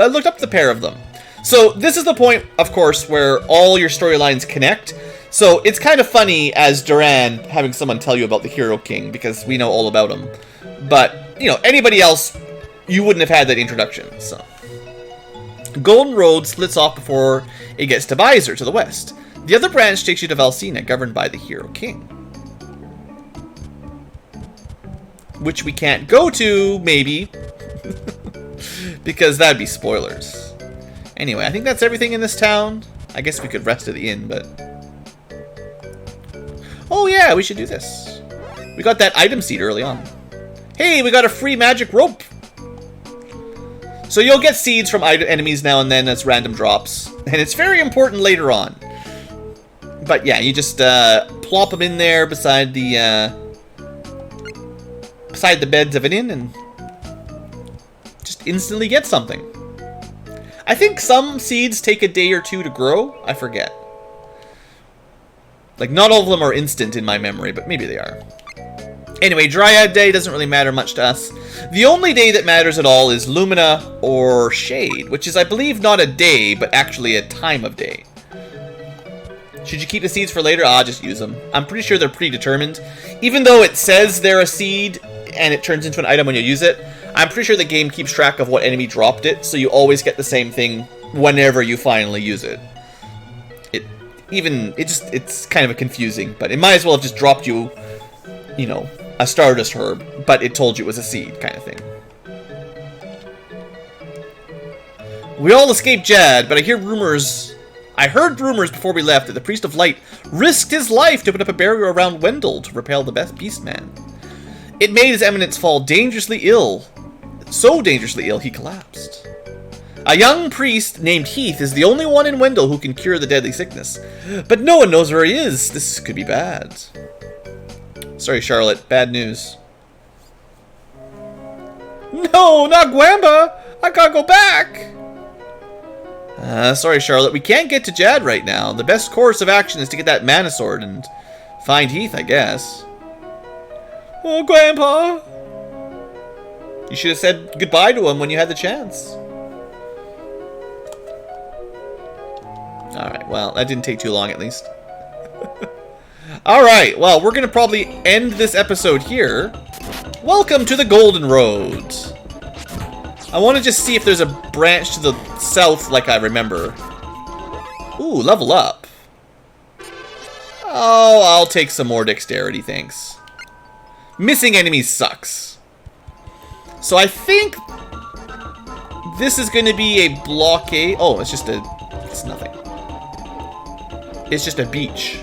looked up the pair of them. So this is the point, of course, where all your storylines connect. So it's kind of funny as Duran having someone tell you about the Hero King, because we know all about him. But, you know, anybody else, you wouldn't have had that introduction. So Golden Road splits off before it gets to Visor to the west. The other branch takes you to Valsina, governed by the Hero King. Which we can't go to, maybe. Because that'd be spoilers. Anyway, I think that's everything in this town. I guess we could rest at the inn, but... Oh yeah, we should do this. We got that item seed early on. Hey, we got a free magic rope! So you'll get seeds from enemies now and then as random drops. And it's very important later on. But yeah, you just plop them in there beside the... beside the beds of an inn and just instantly get something. I think some seeds take a day or two to grow. I forget. Like, not all of them are instant in my memory, but maybe they are. Anyway, Dryad Day doesn't really matter much to us. The only day that matters at all is Lumina or Shade, which is, I believe, not a day, but actually a time of day. Should you keep the seeds for later? Ah, just use them. I'm pretty sure they're predetermined. Even though it says they're a seed and it turns into an item when you use it, I'm pretty sure the game keeps track of what enemy dropped it, so you always get the same thing whenever you finally use it. It's kind of confusing, but it might as well have just dropped you, you know, a Stardust Herb, but it told you it was a seed kind of thing. We all escaped Jad, but I heard rumors before we left that the Priest of Light risked his life to put up a barrier around Wendell to repel the best Beastman. It made his eminence fall dangerously ill. So dangerously ill, he collapsed. A young priest named Heath is the only one in Wendell who can cure the deadly sickness. But no one knows where he is. This could be bad. Sorry, Charlotte. Bad news. No, not Gwamba! I gotta go back! Sorry, Charlotte. We can't get to Jad right now. The best course of action is to get that mana sword and find Heath, I guess. Oh, Grandpa! You should have said goodbye to him when you had the chance. Alright, well, that didn't take too long at least. Alright, well, we're going to probably end this episode here. Welcome to the Golden Road. I want to just see if there's a branch to the south like I remember. Ooh, level up. Oh, I'll take some more dexterity, thanks. Missing enemies sucks. So I think this is going to be a blockade. Oh, it's nothing. It's just a beach.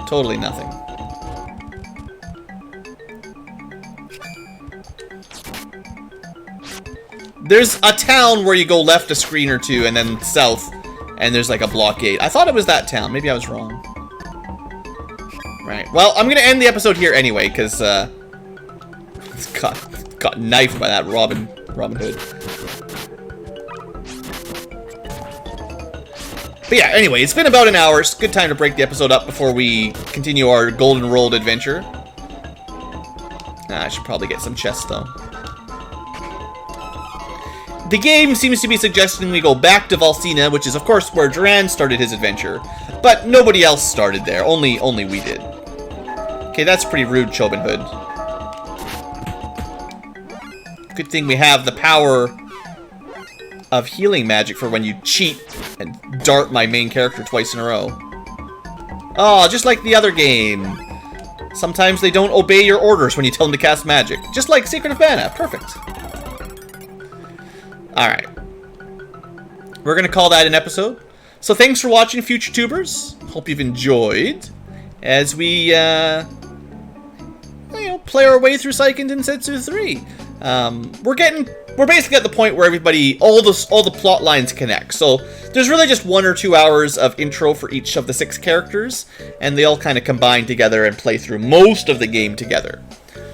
Totally nothing. There's a town where you go left a screen or two and then south, and there's like a blockade. I thought it was that town. Maybe I was wrong. Right. Well, I'm gonna end the episode here anyway, because got knifed by that Robin Hood. But yeah, anyway, it's been about an hour. It's a good time to break the episode up before we continue our Golden Road adventure. I should probably get some chests, though. The game seems to be suggesting we go back to Valsina, which is, of course, where Duran started his adventure. But nobody else started there. Only we did. Okay, that's pretty rude, Chobin Hood. Good thing we have the power of healing magic for when you cheat and dart my main character twice in a row. Oh, just like the other game. Sometimes they don't obey your orders when you tell them to cast magic. Just like Secret of Mana. Perfect. Alright. We're going to call that an episode. So thanks for watching, future tubers. Hope you've enjoyed as we play our way through Seiken Densetsu 3. We're basically at the point where all the plot lines connect. So there's really just 1 or 2 hours of intro for each of the 6 characters, and they all kind of combine together and play through most of the game together.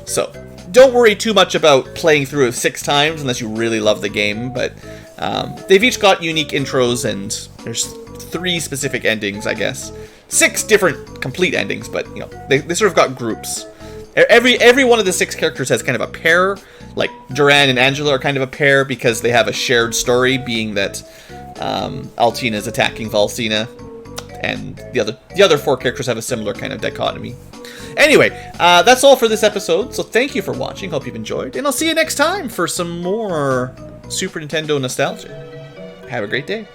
So don't worry too much about playing through it 6 times unless you really love the game, but they've each got unique intros, and there's 3 specific endings, I guess. 6 different complete endings, but they sort of got groups. Every one of the 6 characters has kind of a pair. Like Duran and Angela are kind of a pair because they have a shared story, being that Altina is attacking Valsina, and the other 4 characters have a similar kind of dichotomy. Anyway, that's all for this episode. So thank you for watching. Hope you've enjoyed, and I'll see you next time for some more Super Nintendo nostalgia. Have a great day.